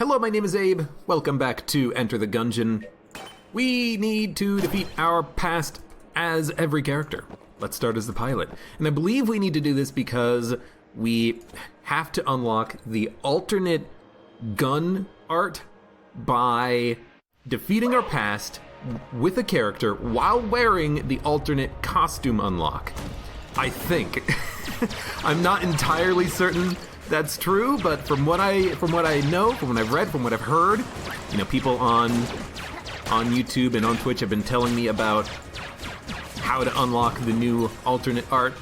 Hello, my name is Abe. Welcome back to Enter the Gungeon. We need to defeat our past as every character. Let's start as the pilot. And I believe we need to do this because we have to unlock the alternate gun art by defeating our past with a character while wearing the alternate costume unlock. I think. I'm not entirely certain that's true, but from what I know, from what I've read, from what I've heard, you know, people on YouTube and on Twitch have been telling me about how to unlock the new alternate art.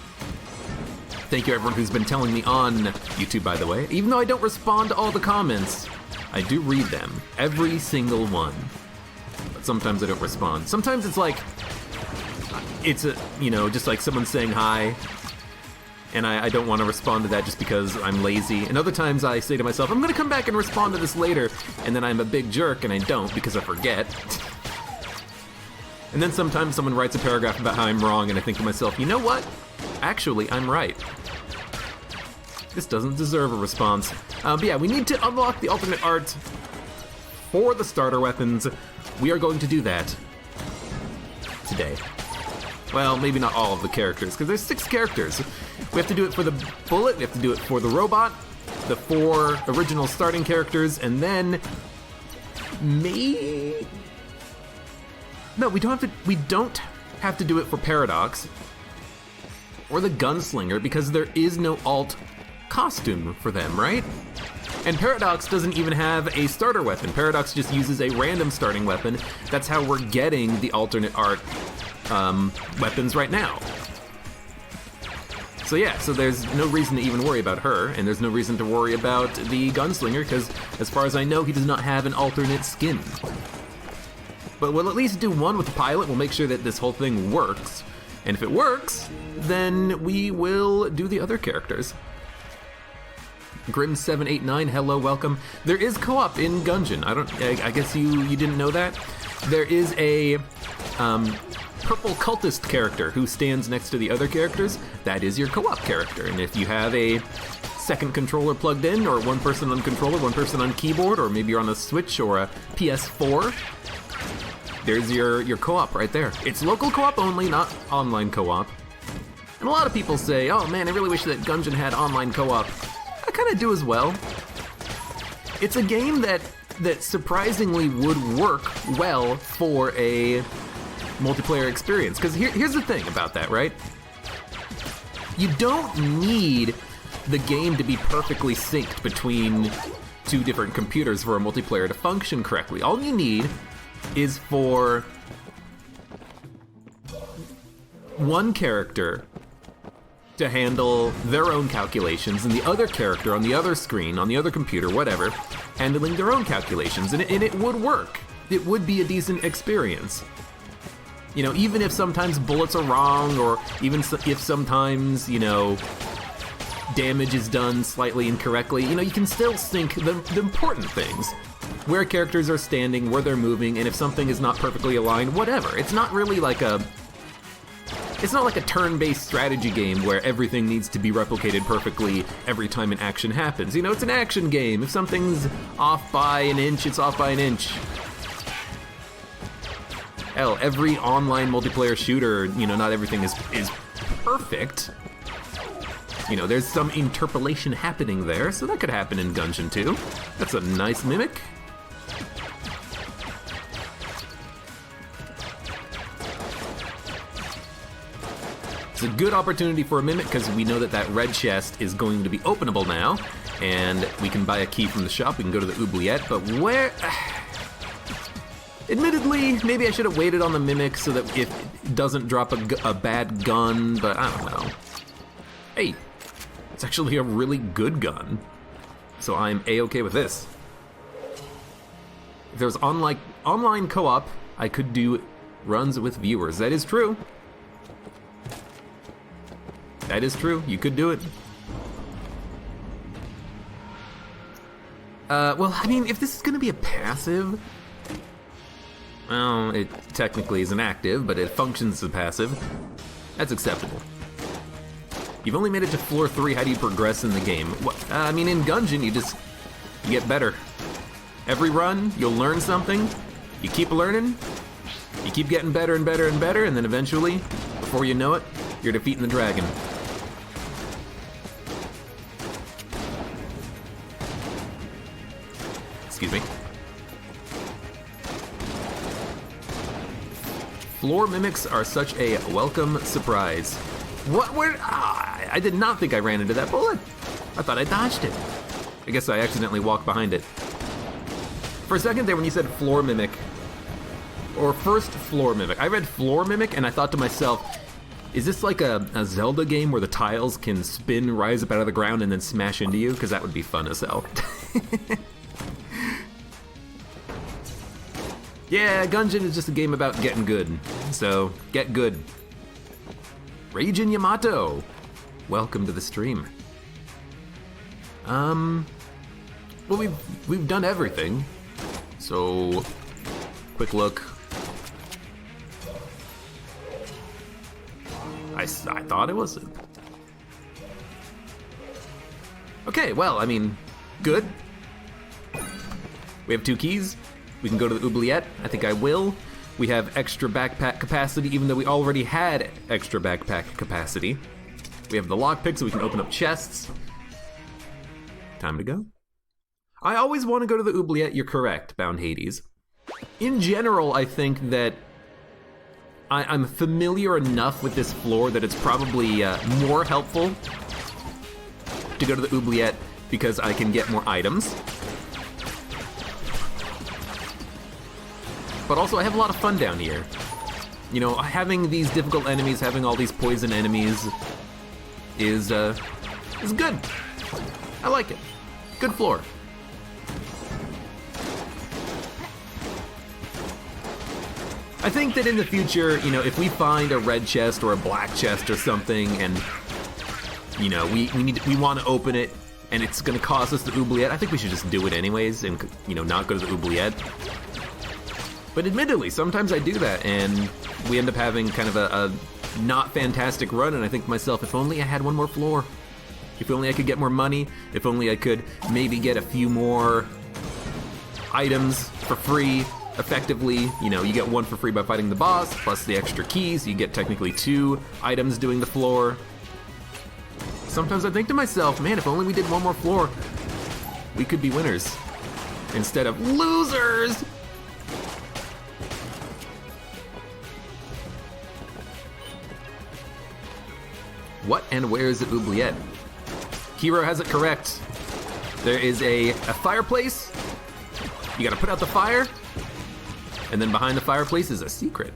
Thank you everyone who's been telling me on YouTube, by the way. Even though I don't respond to all the comments, I do read them, every single one. But sometimes I don't respond. Sometimes it's like, it's a, you know, just like someone saying hi, and I don't want to respond to that just because I'm lazy. And other times I say to myself, I'm going to come back and respond to this later, and then I'm a big jerk and I don't because I forget. And then sometimes someone writes a paragraph about how I'm wrong and I think to myself, you know what? Actually, I'm right. This doesn't deserve a response. But yeah, we need to unlock the alternate art for the starter weapons. We are going to do that today. Well, maybe not all of the characters, because there's 6 characters. We have to do it for the bullet, we have to do it for the robot, the 4 original starting characters, and then No, we don't have to do it for Paradox or the Gunslinger, because there is no alt costume for them, right? And Paradox doesn't even have a starter weapon. Paradox just uses a random starting weapon. That's how we're getting the alternate art weapons right now. So yeah, so there's no reason to even worry about her, and there's no reason to worry about the Gunslinger, because as far as I know, he does not have an alternate skin. But we'll at least do one with the pilot. We'll make sure that this whole thing works. And if it works, then we will do the other characters. Grim789, hello, welcome. There is co-op in Gungeon. I guess you didn't know that? There is a purple cultist character who stands next to the other characters. That is your co-op character. And if you have a second controller plugged in, or one person on controller, one person on keyboard, or maybe you're on a Switch or a PS4, there's your co-op right there. It's local co-op only, not online co-op. And a lot of people say, oh man, I really wish that Gungeon had online co-op. I kind of do as well. It's a game that surprisingly would work well for a multiplayer experience. Because here's the thing about that, right? You don't need the game to be perfectly synced between 2 different computers for a multiplayer to function correctly. All you need is for one character to handle their own calculations, and the other character on the other screen, on the other computer, whatever, handling their own calculations, and it would work. It would be a decent experience. You know, even if sometimes bullets are wrong, or even if sometimes, you know, damage is done slightly incorrectly, you know, you can still sync the important things. Where characters are standing, where they're moving, and if something is not perfectly aligned, whatever. It's not really like it's not like a turn-based strategy game where everything needs to be replicated perfectly every time an action happens. You know, it's an action game. If something's off by an inch, it's off by an inch. Hell, every online multiplayer shooter, you know, not everything is perfect. You know, there's some interpolation happening there, so that could happen in Gungeon too. That's a nice mimic. It's a good opportunity for a mimic because we know that red chest is going to be openable now, and we can buy a key from the shop. We can go to the oubliette, but where? Admittedly, maybe I should have waited on the mimic so that it doesn't drop a bad gun, but I don't know. Hey, it's actually a really good gun, so I'm A-okay with this. If there was online co-op, I could do runs with viewers. That is true. That is true. You could do it. Well, I mean, if this is going to be a passive, well, it technically is an active, but it functions as a passive. That's acceptable. You've only made it to floor 3. How do you progress in the game? What? I mean, in Gungeon, you get better. Every run, you'll learn something. You keep learning, you keep getting better and better and better, and then eventually, before you know it, you're defeating the dragon. Excuse me. Floor mimics are such a welcome surprise. What? Where? I did not think I ran into that bullet. I thought I dodged it. I guess I accidentally walked behind it. For a second there when you said floor mimic, or first floor mimic, I read floor mimic and I thought to myself, is this like a Zelda game where the tiles can spin, rise up out of the ground, and then smash into you? Because that would be fun as hell. Yeah, Gungeon is just a game about getting good. So, get good. Ragin Yamato, welcome to the stream. Well, we've done everything. So, quick look. I thought it was. Okay, well, I mean, good. We have 2 keys. We can go to the oubliette. I think I will. We have extra backpack capacity, even though we already had extra backpack capacity. We have the lockpick, so we can open up chests. Time to go. I always want to go to the oubliette. You're correct, Bound Hades. In general, I think that I'm familiar enough with this floor that it's probably more helpful to go to the oubliette because I can get more items. But also, I have a lot of fun down here. You know, having these difficult enemies, having all these poison enemies is good. I like it. Good floor. I think that in the future, you know, if we find a red chest or a black chest or something, and you know, we want to open it, and it's going to cost us the oubliette, I think we should just do it anyways, and you know, not go to the oubliette. But admittedly, sometimes I do that, and we end up having kind of a not fantastic run, and I think to myself, if only I had one more floor. If only I could get more money. If only I could maybe get a few more items for free, effectively. You know, you get 1 for free by fighting the boss, plus the extra keys. You get technically 2 items doing the floor. Sometimes I think to myself, man, if only we did 1 more floor, we could be winners instead of losers. What and where is the oubliette? Hero has it correct. There is a fireplace. You gotta put out the fire. And then behind the fireplace is a secret.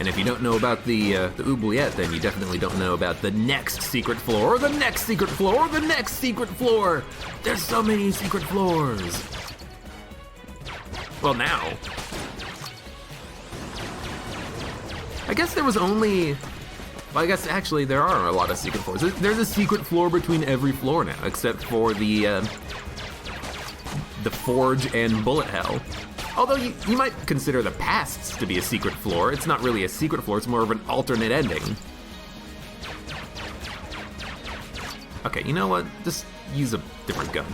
And if you don't know about the oubliette, then you definitely don't know about the next secret floor, or the next secret floor, or the next secret floor. There's so many secret floors. Well, now. I guess there was only, well, I guess actually there are a lot of secret floors. There's a secret floor between every floor now, except for the Forge and Bullet Hell. Although you might consider the Pasts to be a secret floor. It's not really a secret floor, it's more of an alternate ending. Okay, you know what? Just use a different gun.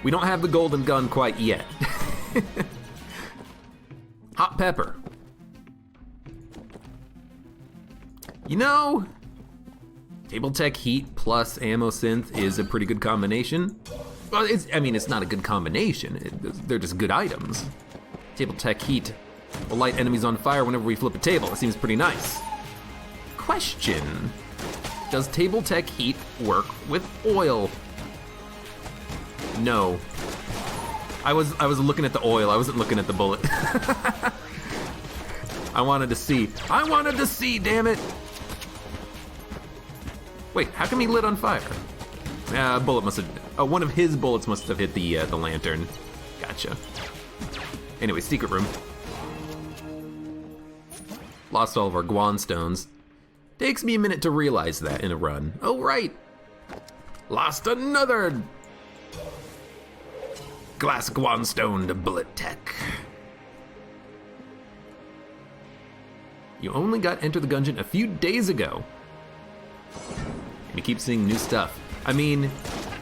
We don't have the golden gun quite yet. Hot pepper. You know, Table Tech Heat plus Ammo Synth is a pretty good combination. Well, it's not a good combination. They're just good items. Table Tech Heat will light enemies on fire whenever we flip a table. It seems pretty nice. Question: does Table Tech Heat work with oil? No. I was looking at the oil. I wasn't looking at the bullet. I wanted to see. Damn it! Wait, how come he lit on fire? Bullet must have. Oh, one of his bullets must have hit the lantern. Gotcha. Anyway, secret room. Lost all of our Guan stones. Takes me a minute to realize that in a run. Oh right. Lost another glass Guan stone to bullet tech. You only got Enter the Gungeon a few days ago. And you keep seeing new stuff. I mean,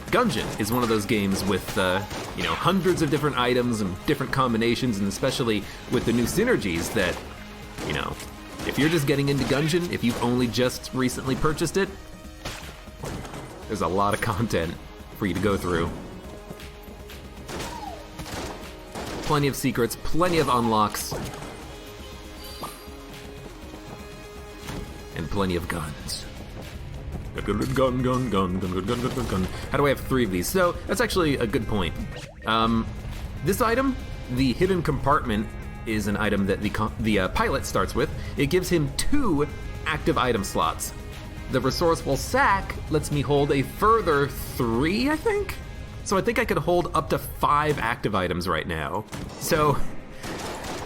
Gungeon is one of those games with, hundreds of different items and different combinations, and especially with the new synergies that, if you're just getting into Gungeon, if you've only just recently purchased it, there's a lot of content for you to go through. Plenty of secrets, plenty of unlocks, and plenty of guns. Gun. How do I have 3 of these? So, that's actually a good point. This item, the hidden compartment, is an item that the pilot starts with. It gives him 2 active item slots. The resourceful sack lets me hold a further 3, I think? So I think I could hold up to 5 active items right now. So,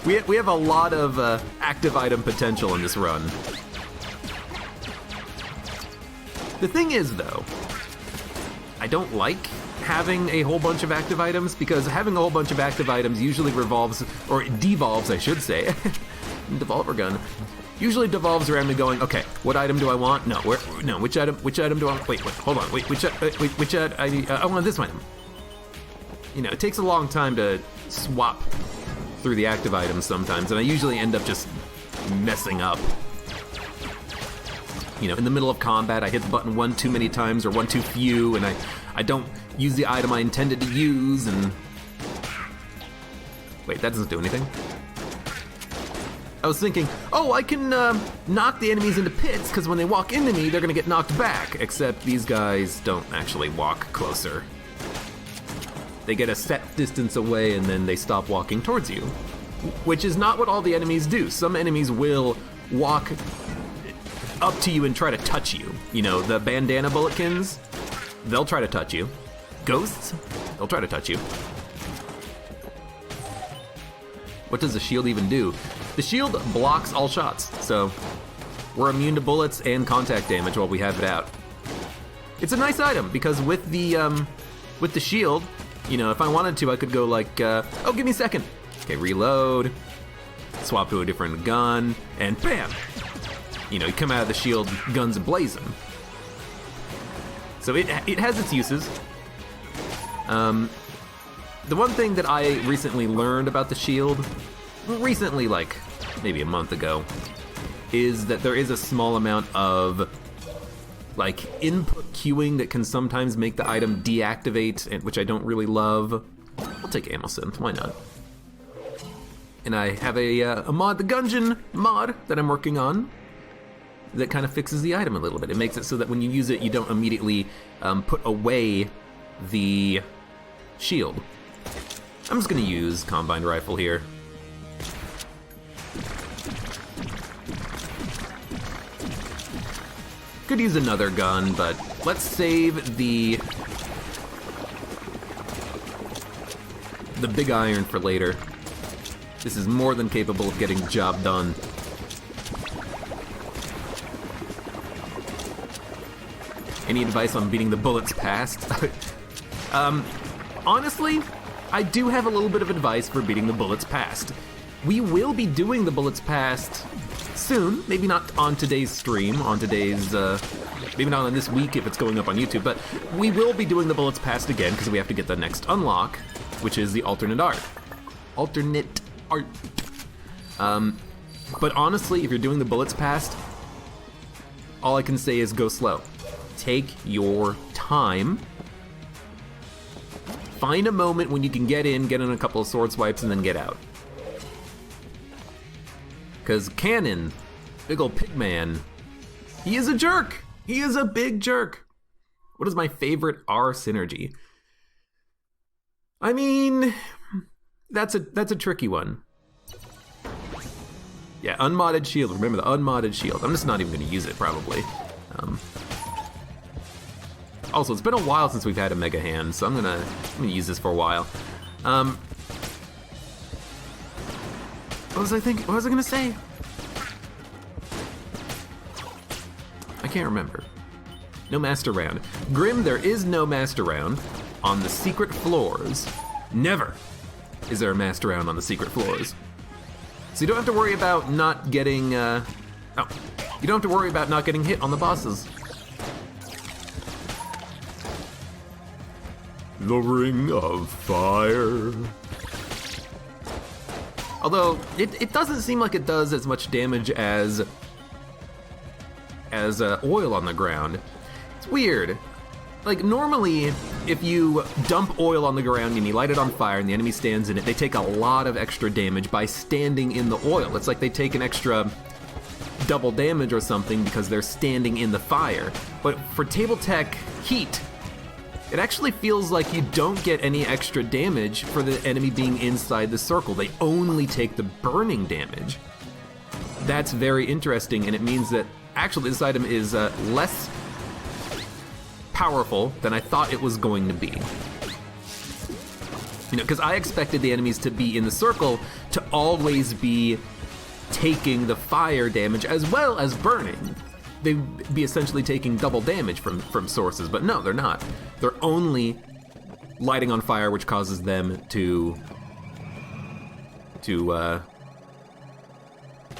we have a lot of active item potential in this run. The thing is, though, I don't like having a whole bunch of active items, because having a whole bunch of active items usually devolves, I should say. Devolver gun. Usually devolves around me going, okay, what item do I want? Which item do I want? Wait, hold on, which I want this item. It takes a long time to swap through the active items sometimes, and I usually end up just messing up. In the middle of combat, I hit the button one too many times or one too few, and I don't use the item I intended to use, and... Wait, that doesn't do anything? I was thinking, oh, I can knock the enemies into pits, because when they walk into me, they're going to get knocked back, except these guys don't actually walk closer. They get a set distance away, and then they stop walking towards you, which is not what all the enemies do. Some enemies will walk up to you and try to touch you. The bandana bulletkins, they'll try to touch you. Ghosts, they'll try to touch you. What does the shield even do? The shield blocks all shots, so we're immune to bullets and contact damage while we have it out. It's a nice item, because with the shield, if I wanted to, I could go like, oh, give me a second. Okay, reload, swap to a different gun, and bam! You come out of the shield, guns blazing. So it has its uses. The one thing that I recently learned about the shield, recently, like maybe a month ago, is that there is a small amount of like input queuing that can sometimes make the item deactivate, which I don't really love. I'll take ammo synth, why not? And I have a mod, the Gungeon mod, that I'm working on, that kind of fixes the item a little bit. It makes it so that when you use it, you don't immediately put away the shield. I'm just gonna use Combined Rifle here. Could use another gun, but let's save the big iron for later. This is more than capable of getting the job done. Any advice on beating the bullets past? Honestly, I do have a little bit of advice for beating the bullets past. We will be doing the bullets past soon, maybe not on today's stream, maybe not on this week if it's going up on YouTube, but we will be doing the bullets past again because we have to get the next unlock, which is the alternate art. But honestly, if you're doing the bullets past, all I can say is go slow. Take your time. Find a moment when you can get in a couple of sword swipes, and then get out. Because Cannon, big ol' pigman, he is a jerk. He is a big jerk. What is my favorite R synergy? I mean, that's a tricky one. Yeah, unmodded shield. Remember the unmodded shield. I'm just not even going to use it, probably. Also, it's been a while since we've had a Mega Hand, so I'm gonna use this for a while. What was I gonna say? I can't remember. No master round. Grim, there is no master round on the secret floors. Never is there a master round on the secret floors. So you don't have to worry about not getting Oh, you don't have to worry about not getting hit on the bosses. The Ring of Fire. Although, it doesn't seem like it does as much damage as oil on the ground. It's weird. Like, normally, if you dump oil on the ground and you light it on fire and the enemy stands in it, they take a lot of extra damage by standing in the oil. It's like they take an extra double damage or something because they're standing in the fire. But for table tech heat, it actually feels like you don't get any extra damage for the enemy being inside the circle. They only take the burning damage. That's very interesting, and it means that actually this item is less powerful than I thought it was going to be. You know, because I expected the enemies to be in the circle to always be taking the fire damage as well as burning. They'd be essentially taking double damage from sources, but no, they're not. They're only lighting on fire, which causes them to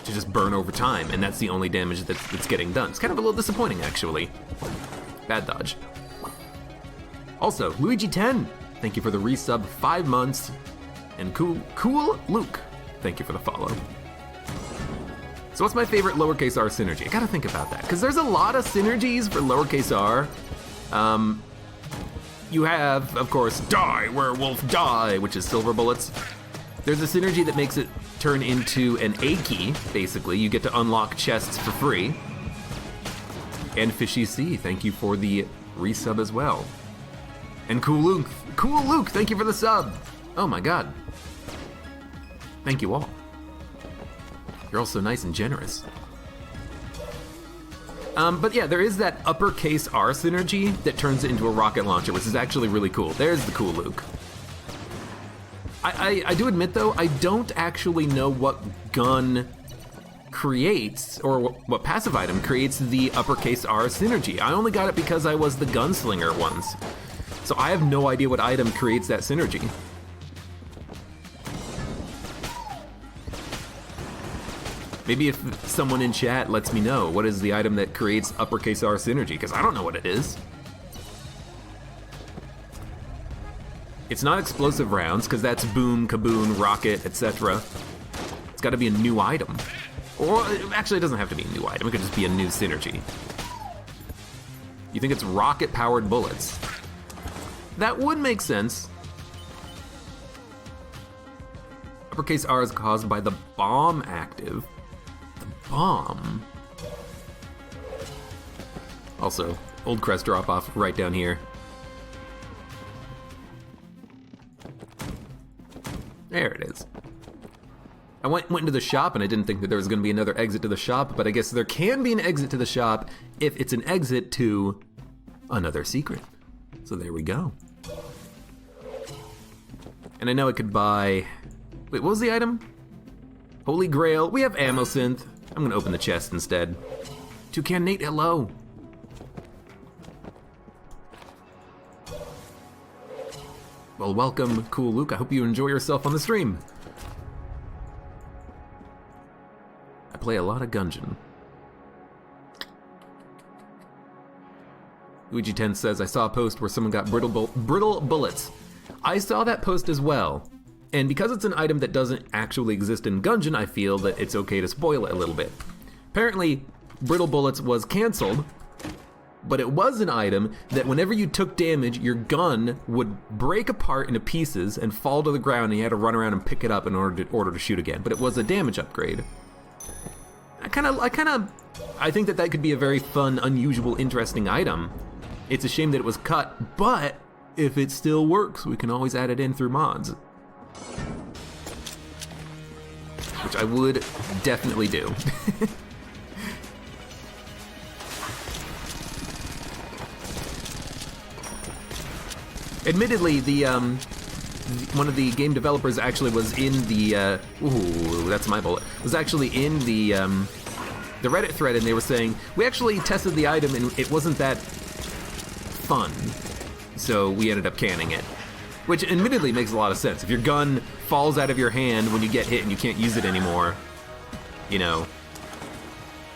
just burn over time, and that's the only damage that's getting done. It's kind of a little disappointing, actually. Bad dodge. Also, Luigi10, thank you for the resub, 5 months. And Cool Luke, thank you for the follow. So what's my favorite lowercase r synergy? I gotta think about that, because there's a lot of synergies for lowercase r. You have, of course, Die, Werewolf, Die, which is silver bullets. There's a synergy that makes it turn into an A key, basically. You get to unlock chests for free. And Fishy C, thank you for the resub as well. And Cool Luke, thank you for the sub. Oh my god. Thank you all. You're all so nice and generous. But yeah, there is that uppercase R synergy that turns it into a rocket launcher, which is actually really cool. There's the Cool Luke. I do admit though, I don't actually know what gun creates, or what passive item creates the uppercase R synergy. I only got it because I was the gunslinger once. So I have no idea what item creates that synergy. Maybe if someone in chat lets me know what is the item that creates uppercase R synergy, because I don't know what it is. It's not explosive rounds, because that's boom, kaboom, rocket, etc. It's got to be a new item. Or, actually, it doesn't have to be a new item. It could just be a new synergy. You think it's rocket-powered bullets? That would make sense. Uppercase R is caused by the bomb active. The bomb? Also, old crest drop-off right down here. There it is. I went into the shop and I didn't think that there was going to be another exit to the shop, but I guess there can be an exit to the shop if it's an exit to another secret. So there we go. And I know I could buy... Wait, what was the item? Holy Grail. We have ammo synth. I'm going to open the chest instead. Toucan Nate, hello. Well, welcome, Cool Luke. I hope you enjoy yourself on the stream. I play a lot of Gungeon. Luigi10 says, I saw a post where someone got brittle bullets. I saw that post as well. And because it's an item that doesn't actually exist in Gungeon, I feel that it's okay to spoil it a little bit. Apparently, brittle bullets was canceled, but it was an item that whenever you took damage, your gun would break apart into pieces and fall to the ground, and you had to run around and pick it up in order to shoot again. But it was a damage upgrade. I think that could be a very fun, unusual, interesting item. It's a shame that it was cut, but if it still works, we can always add it in through mods. Which I would definitely do. Admittedly, one of the game developers actually was in the ooh, that's my bullet. Was actually in the Reddit thread, and they were saying we actually tested the item and it wasn't that fun, so we ended up canning it. Which admittedly makes a lot of sense. If your gun falls out of your hand when you get hit and you can't use it anymore, you know,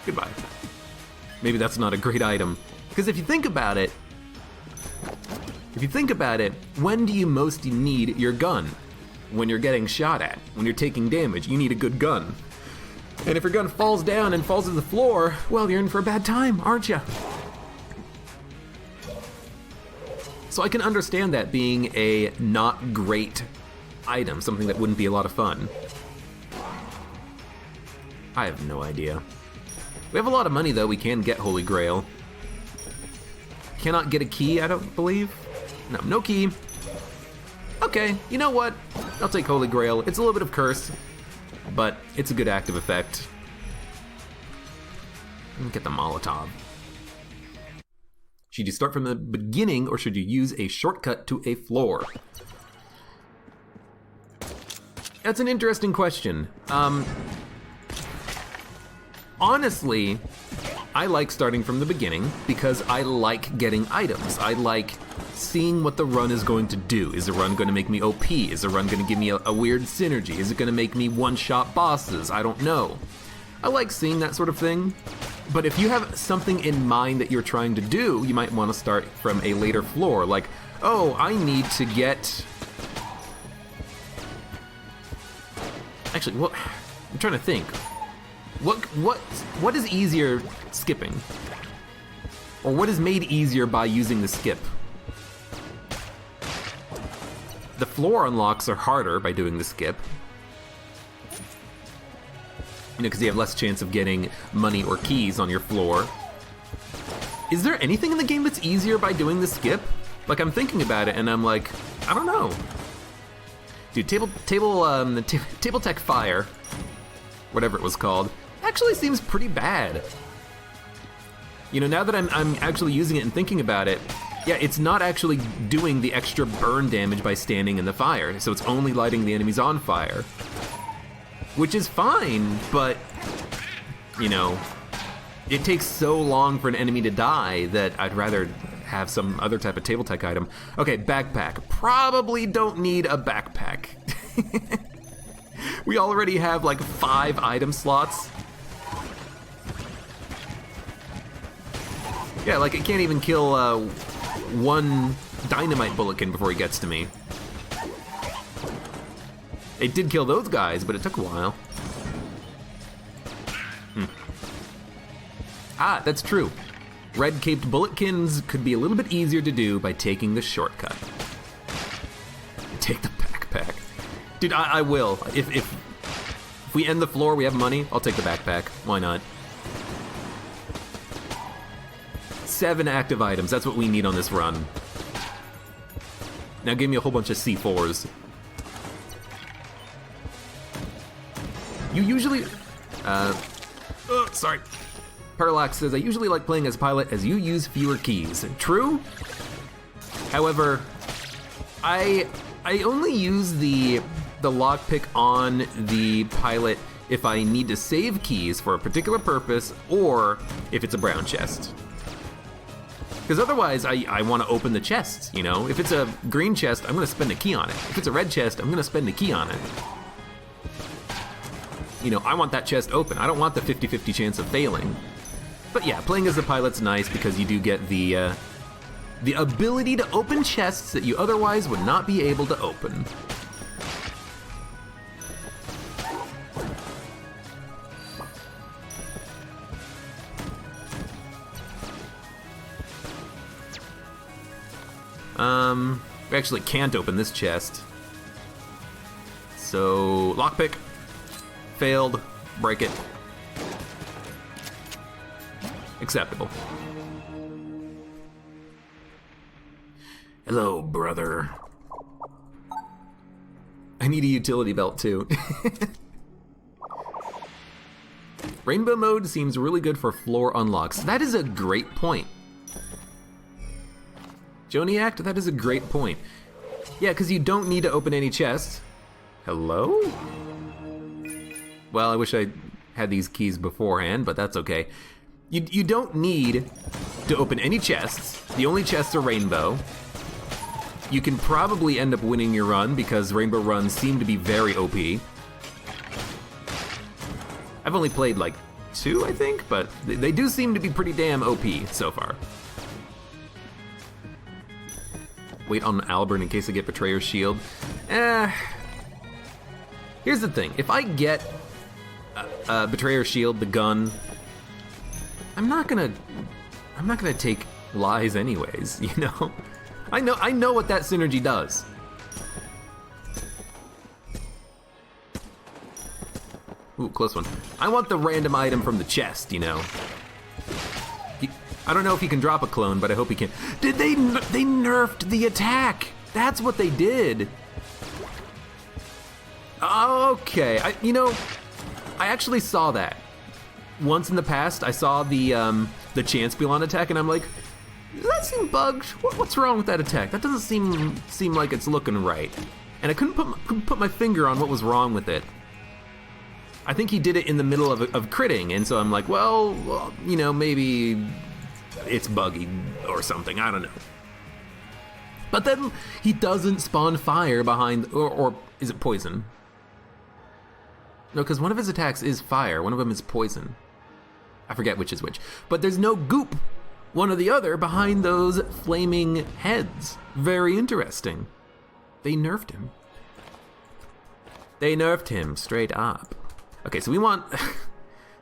Goodbye. Maybe that's not a great item. Because if you think about it, when do you most need your gun? When you're getting shot at, when you're taking damage, you need a good gun. And if your gun falls down and falls to the floor, well, you're in for a bad time, aren't you? So I can understand that being a not great item, something that wouldn't be a lot of fun. I have no idea. We have a lot of money though, we can get Holy Grail. Cannot get a key, I don't believe. No key. Okay, you know what? I'll take Holy Grail. It's a little bit of curse, but it's a good active effect. Get the Molotov. Should you start from the beginning or should you use a shortcut to a floor? That's an interesting question. Honestly, I like starting from the beginning because I like getting items. I like seeing what the run is going to do. Is the run going to make me OP? Is the run going to give me a weird synergy? Is it going to make me one-shot bosses? I don't know. I like seeing that sort of thing. But if you have something in mind that you're trying to do, you might want to start from a later floor. Like, oh, I need to get... Actually, what? I'm trying to think. What is easier skipping? Or what is made easier by using the skip? The floor unlocks are harder by doing the skip. You know, because you have less chance of getting money or keys on your floor. Is there anything in the game that's easier by doing the skip? Like, I'm thinking about it and I'm like, I don't know. Dude, Table Tech Fire, whatever it was called, actually seems pretty bad. You know, now that I'm actually using it and thinking about it, yeah, it's not actually doing the extra burn damage by standing in the fire, so it's only lighting the enemies on fire. Which is fine, but, you know, it takes so long for an enemy to die that I'd rather have some other type of table tech item. Okay, backpack. Probably don't need a backpack. We already have like 5 item slots. Yeah, like it can't even kill one dynamite bulletkin before he gets to me. It did kill those guys, but it took a while. Ah, that's true. Red-caped bulletkins could be a little bit easier to do by taking the shortcut. Take the backpack. Dude, I will. If we end the floor, we have money, I'll take the backpack. Why not? 7 active items, that's what we need on this run. Now give me a whole bunch of C4s. You usually... sorry. Parallax says, I usually like playing as pilot as you use fewer keys. True? However, I only use the lockpick on the pilot if I need to save keys for a particular purpose or if it's a brown chest. Because otherwise, I want to open the chests, you know? If it's a green chest, I'm going to spend a key on it. If it's a red chest, I'm going to spend a key on it. You know, I want that chest open. I don't want the 50-50 chance of failing. But yeah, playing as the pilot's nice because you do get the ability to open chests that you otherwise would not be able to open. We actually can't open this chest. So, lockpick. Failed. Break it. Acceptable. Hello, brother. I need a utility belt, too. Rainbow mode seems really good for floor unlocks. That is a great point. Joniac, that is a great point. Yeah, because you don't need to open any chests. Hello? Well, I wish I had these keys beforehand, but that's okay. You don't need to open any chests. The only chests are rainbow. You can probably end up winning your run because rainbow runs seem to be very OP. I've only played like 2, I think, but they do seem to be pretty damn OP so far. Wait on Albert in case I get Betrayer's Shield. Here's the thing, if I get Betrayer's Shield, the gun, I'm not gonna take lies anyways, you know? I know what that synergy does. Ooh, close one. I want the random item from the chest, you know? I don't know if he can drop a clone, but I hope he can. Did they nerfed the attack? That's what they did. Okay, I actually saw that. Once in the past, I saw the Champelon attack, and I'm like, does that seem bugged? What's wrong with that attack? That doesn't seem like it's looking right. And I couldn't put my finger on what was wrong with it. I think he did it in the middle of critting, and so I'm like, well, you know, maybe it's buggy or something, I don't know. But then he doesn't spawn fire behind, or is it poison? No, because one of his attacks is fire, one of them is poison. I forget which is which. But there's no goop, one or the other, behind those flaming heads. Very interesting. They nerfed him. They nerfed him, straight up. Okay, so we want,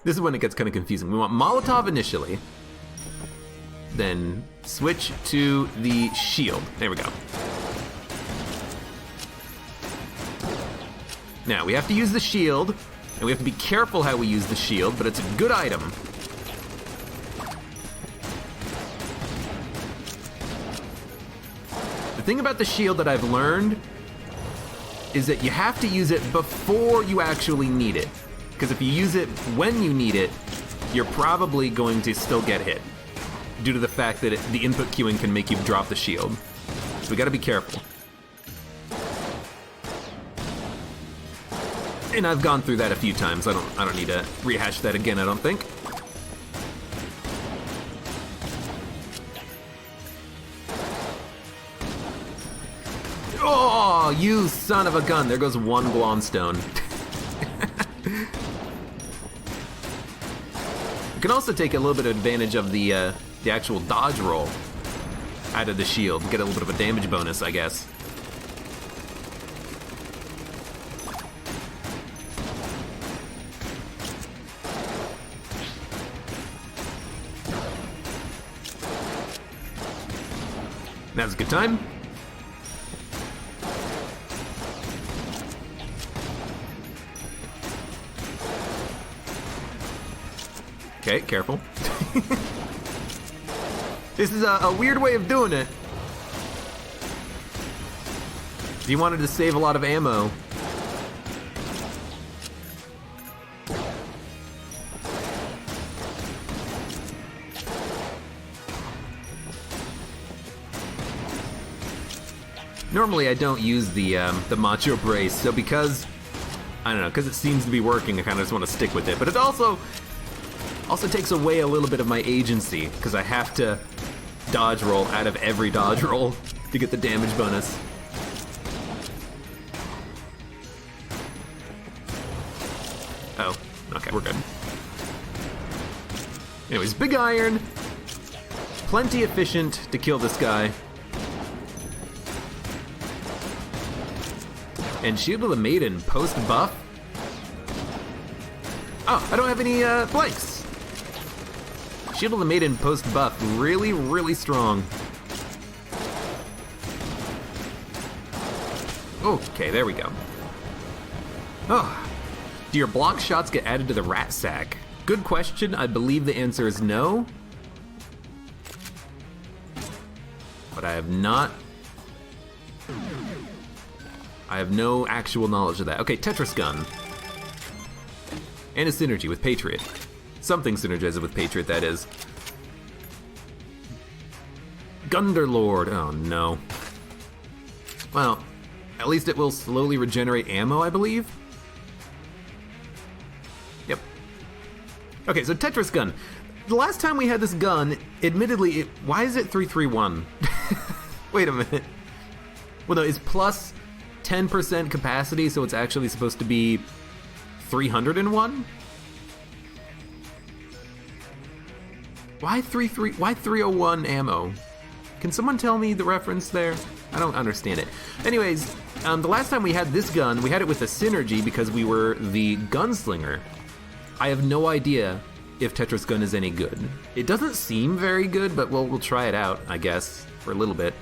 this is when it gets kind of confusing. We want Molotov initially, then switch to the shield. There we go. Now, we have to use the shield, and we have to be careful how we use the shield, but it's a good item. The thing about the shield that I've learned is that you have to use it before you actually need it. Because if you use it when you need it, you're probably going to still get hit, due to the fact that the input queuing can make you drop the shield. So we gotta be careful. And I've gone through that a few times. I don't need to rehash that again, I don't think. Oh, you son of a gun. There goes one Glomstone. You can also take a little bit of advantage of the actual dodge roll out of the shield, get a little bit of a damage bonus, I guess. Now's a good time. Okay, careful. This is a weird way of doing it. If you wanted to save a lot of ammo. Normally I don't use the macho brace, so because, I don't know, because it seems to be working, I kind of just want to stick with it. But it also takes away a little bit of my agency, because I have to dodge roll out of every dodge roll to get the damage bonus. Oh, okay, we're good. Anyways, big iron, plenty efficient to kill this guy. And Shield of the Maiden post-buff? Oh, I don't have any blanks. Shield of the Maiden post-buff, really, really strong. Okay, there we go. Oh, do your block shots get added to the rat sack? Good question, I believe the answer is no. But I have no actual knowledge of that. Okay, Tetris Gun. And a synergy with Patriot. Something synergizes with Patriot, that is. Gunderlord, oh no. Well, at least it will slowly regenerate ammo, I believe? Yep. Okay, so Tetris Gun. The last time we had this gun, admittedly, why is it 331? Wait a minute. Well, no, it's plus 10% capacity, so it's actually supposed to be 301? Why 301 ammo? Can someone tell me the reference there? I don't understand it. Anyways, the last time we had this gun, we had it with a synergy because we were the gunslinger. I have no idea if Tetris gun is any good. It doesn't seem very good, but we'll try it out, I guess, for a little bit.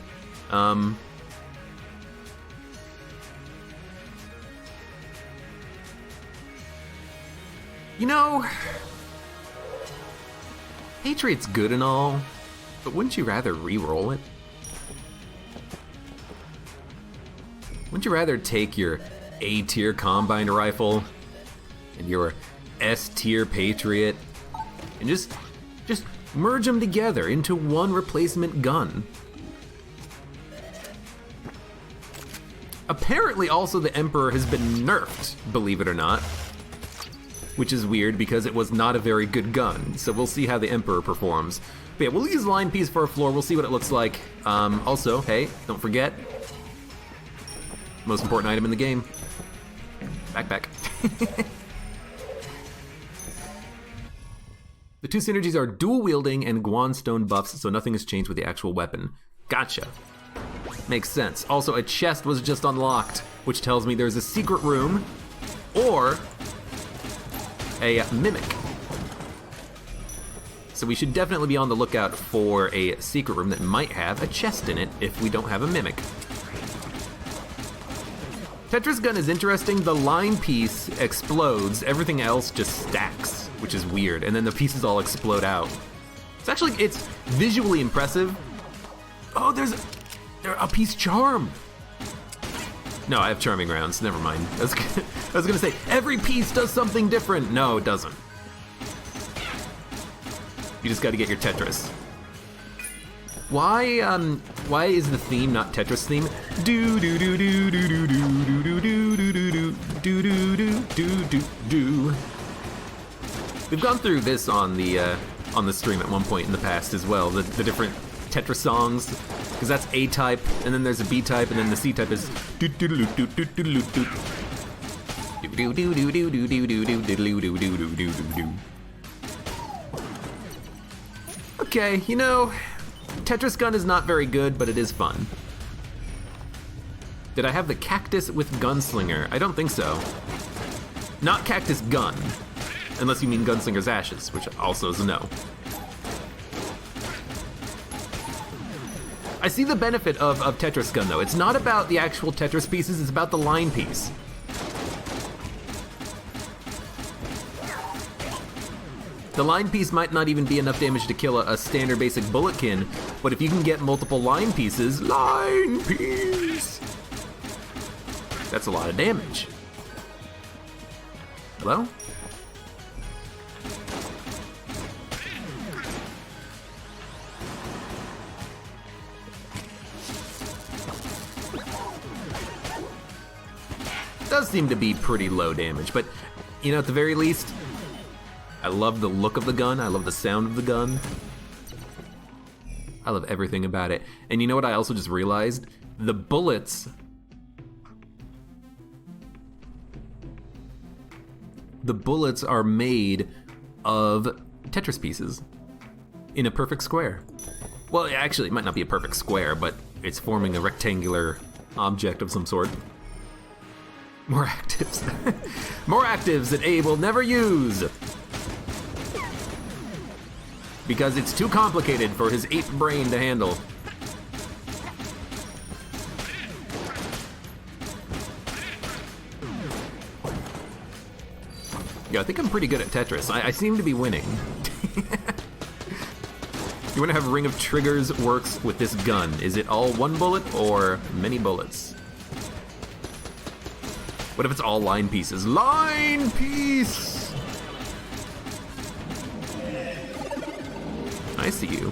You know, Patriot's good and all, but wouldn't you rather re-roll it? Wouldn't you rather take your A-tier combine rifle and your S-tier Patriot and just merge them together into one replacement gun? Apparently also the Emperor has been nerfed, believe it or not, which is weird because it was not a very good gun, so we'll see how the Emperor performs. But yeah, we'll use line piece for a floor, we'll see what it looks like. Also, hey, don't forget, most important item in the game, backpack. The two synergies are dual wielding and Guanstone buffs, so nothing has changed with the actual weapon. Gotcha. Makes sense. Also, a chest was just unlocked, which tells me there's a secret room or a mimic. So we should definitely be on the lookout for a secret room that might have a chest in it if we don't have a mimic. Tetris gun is interesting. The line piece explodes, everything else just stacks, which is weird, and then the pieces all explode out. It's visually impressive. Oh, there's a piece charmed. No, I have charming rounds, never mind. I was gonna say, every piece does something different. No, it doesn't. You just gotta get your Tetris. Why is the theme not Tetris theme? Do do do do do do do do do do do do do do do. We've gone through this on the stream at one point in the past as well. The different Tetris songs, because that's A type, and then there's a B type, and then the C type is do do do do do do do do. Do do do do do do do do do do do do do. Okay, you know, Tetris gun is not very good, but it is fun. Did I have the cactus with gunslinger? I don't think so. Not cactus gun, unless you mean gunslinger's ashes, which also is a no. I see the benefit of Tetris gun though. It's not about the actual Tetris pieces, it's about the line piece. The line piece might not even be enough damage to kill a standard basic bulletkin, but if you can get multiple line pieces, line piece, that's a lot of damage. Hello? Does seem to be pretty low damage, but you know, at the very least, I love the look of the gun, I love the sound of the gun. I love everything about it. And you know what I also just realized? The bullets are made of Tetris pieces in a perfect square. Well, actually, it might not be a perfect square, but it's forming a rectangular object of some sort. More actives. More actives that Abe will never use, because it's too complicated for his 8 brain to handle. Yeah, I think I'm pretty good at Tetris. I seem to be winning. You wanna have Ring of Triggers works with this gun. Is it all one bullet or many bullets? What if it's all line pieces? Line piece! I see you.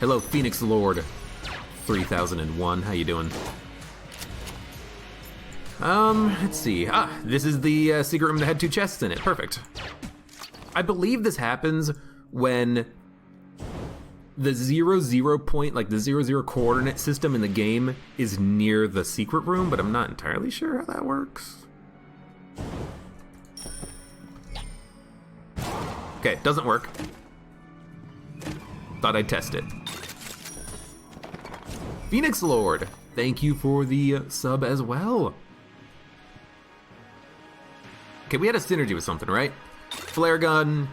Hello, Phoenix Lord 3001. How you doing? Let's see. This is the secret room that had 2 chests in it. Perfect. I believe this happens when the 0, point, like the 0, coordinate system in the game is near the secret room, but I'm not entirely sure how that works. Okay, doesn't work. Thought I'd test it. Phoenix Lord, thank you for the sub as well. Okay, we had a synergy with something, right? Flare gun,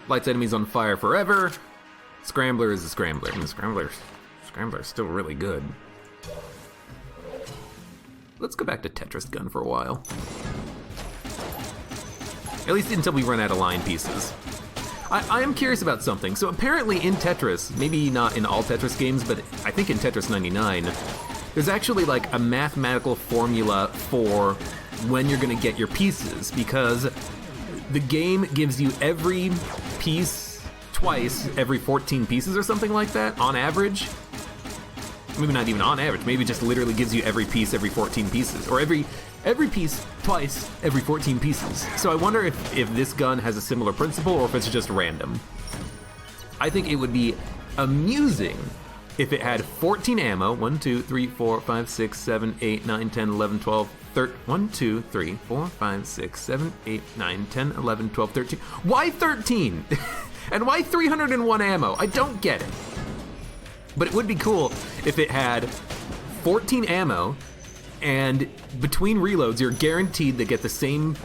lights enemies on fire forever. Scrambler is a scrambler. I mean, Scrambler's still really good. Let's go back to Tetris gun for a while. At least until we run out of line pieces. I am curious about something. So apparently in Tetris, maybe not in all Tetris games, but I think in Tetris 99, there's actually like a mathematical formula for when you're gonna get your pieces, because the game gives you every piece twice every 14 pieces or something like that, on average. Maybe not even on average, maybe just literally gives you every piece every 14 pieces, or every piece twice every 14 pieces. So I wonder if this gun has a similar principle, or if it's just random. I think it would be amusing if it had 14 ammo, 1, 2, 3, 4, 5, 6, 7, 8, 9, 10, 11, 12, 13, 1, 2, 3, 4, 5, 6, 7, 8, 9, 10, 11, 12, 13. Why 13? And why 301 ammo? I don't get it. But it would be cool if it had 14 ammo, and between reloads, you're guaranteed to get the same.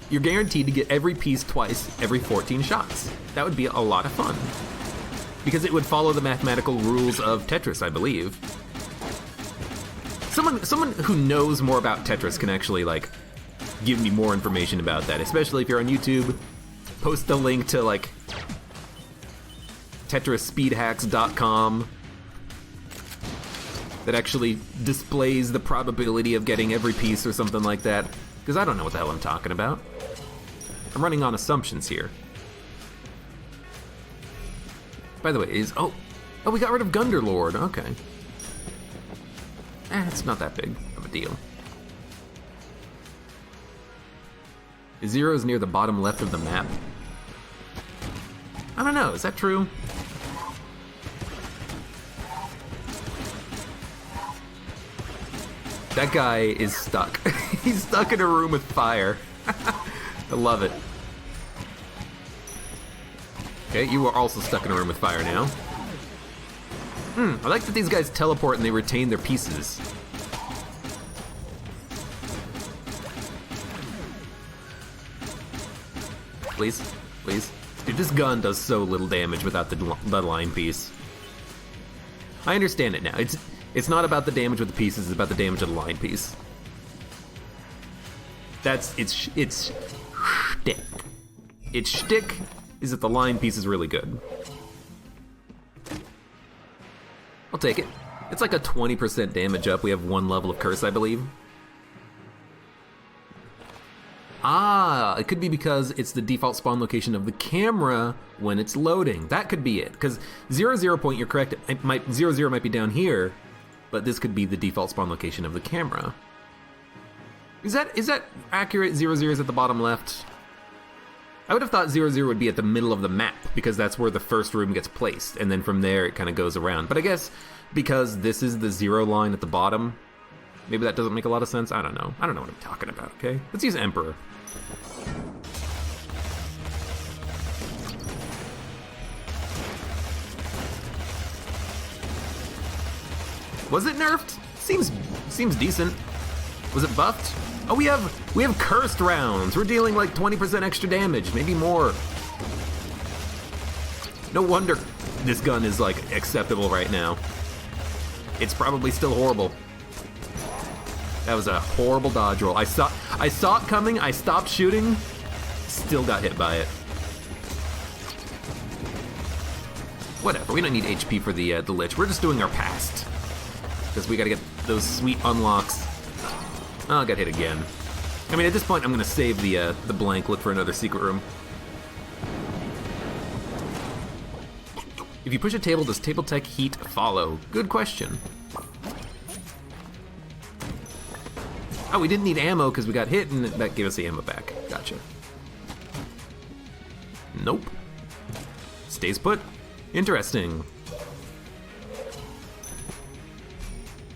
You're guaranteed to get every piece twice every 14 shots. That would be a lot of fun, because it would follow the mathematical rules of Tetris, I believe. Someone who knows more about Tetris can actually like give me more information about that, especially if you're on YouTube. Post the link to like TetrisSpeedHacks.com that actually displays the probability of getting every piece or something like that, because I don't know what the hell I'm talking about. I'm running on assumptions here. By the way, oh, we got rid of Gunderlord. Okay. It's not that big of a deal. Zero is near the bottom left of the map. I don't know, is that true? That guy is stuck. He's stuck in a room with fire. I love it. Okay, you are also stuck in a room with fire now. I like that these guys teleport and they retain their pieces. Please, please. Dude, this gun does so little damage without the line piece. I understand it now. It's not about the damage with the pieces, it's about the damage of the line piece. It's shtick. Its shtick is that the line piece is really good. I'll take it. It's like a 20% damage up. We have 1 level of curse, I believe. Ah, it could be because it's the default spawn location of the camera when it's loading. That could be it. Because 0, point, you're correct. 0 might be down here, but this could be the default spawn location of the camera. Is that accurate? 0 is at the bottom left. I would have thought 0 would be at the middle of the map, because that's where the first room gets placed, and then from there it kind of goes around. But I guess because this is the 0 line at the bottom, maybe that doesn't make a lot of sense. I don't know. I don't know what I'm talking about, okay? Let's use Emperor. Was it nerfed? Seems decent. Was it buffed? Oh, we have cursed rounds. We're dealing like 20% extra damage, maybe more. No wonder this gun is like acceptable right now. It's probably still horrible. That was a horrible dodge roll. I saw it coming. I stopped shooting. Still got hit by it. Whatever. We don't need HP for the Lich. We're just doing our past, because we gotta get those sweet unlocks. Oh, I got hit again. I mean, at this point, I'm gonna save the blank, look for another secret room. If you push a table, does table tech heat follow? Good question. Oh, we didn't need ammo because we got hit, and that gave us the ammo back. Gotcha. Nope. Stays put. Interesting.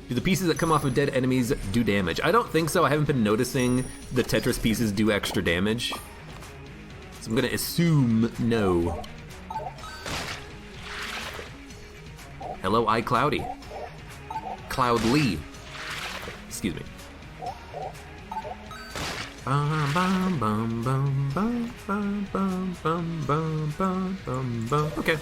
Do the pieces that come off of dead enemies do damage? I don't think so. I haven't been noticing the Tetris pieces do extra damage. So I'm gonna assume no. Hello, iCloudy. Cloudly. Excuse me. Bum, bum, bum, bum, bum, bum, bum, bum, bum, bum, bum, bum. Okay.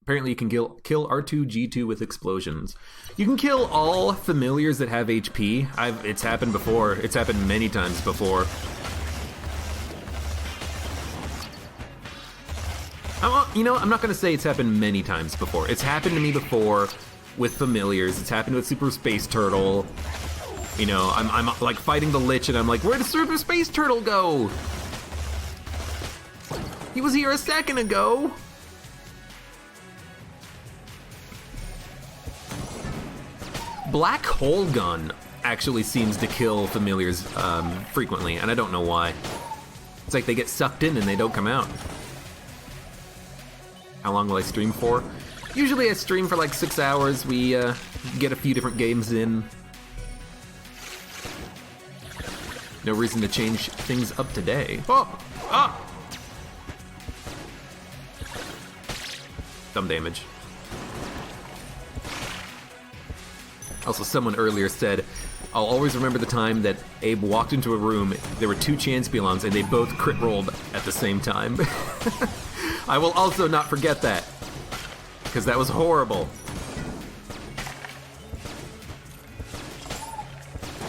Apparently you can kill R2-G2 with explosions. You can kill all familiars that have HP. It's happened before. It's happened many times before. You know, I'm not gonna say it's happened many times before. It's happened to me before with familiars. It's happened with Super Space Turtle. You know, I'm like fighting the Lich and I'm like, where did Super Space Turtle go? He was here a second ago. Black Hole Gun actually seems to kill familiars frequently, and I don't know why. It's like they get sucked in and they don't come out. How long will I stream for? Usually I stream for like 6 hours. We get a few different games in. No reason to change things up today. Oh! Ah! Some damage. Also, someone earlier said, I'll always remember the time that Abe walked into a room, there were 2 Chanspelons, and they both crit rolled at the same time. I will also not forget that, because that was horrible.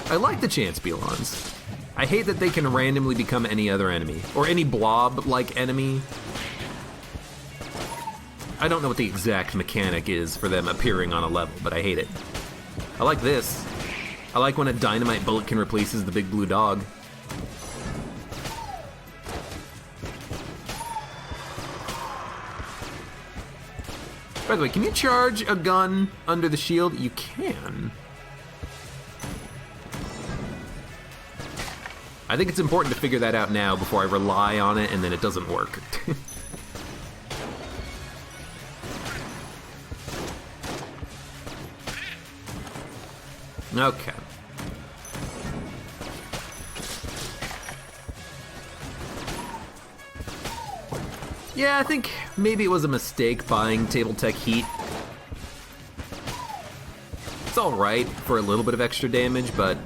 I like the Chanspelons. I hate that they can randomly become any other enemy, or any blob-like enemy. I don't know what the exact mechanic is for them appearing on a level, but I hate it. I like this. I like when a dynamite bullet can replaces the big blue dog. By the way, can you charge a gun under the shield? You can. I think it's important to figure that out now before I rely on it and then it doesn't work. Okay. Yeah, I think maybe it was a mistake buying Table Tech Heat. It's alright for a little bit of extra damage, but,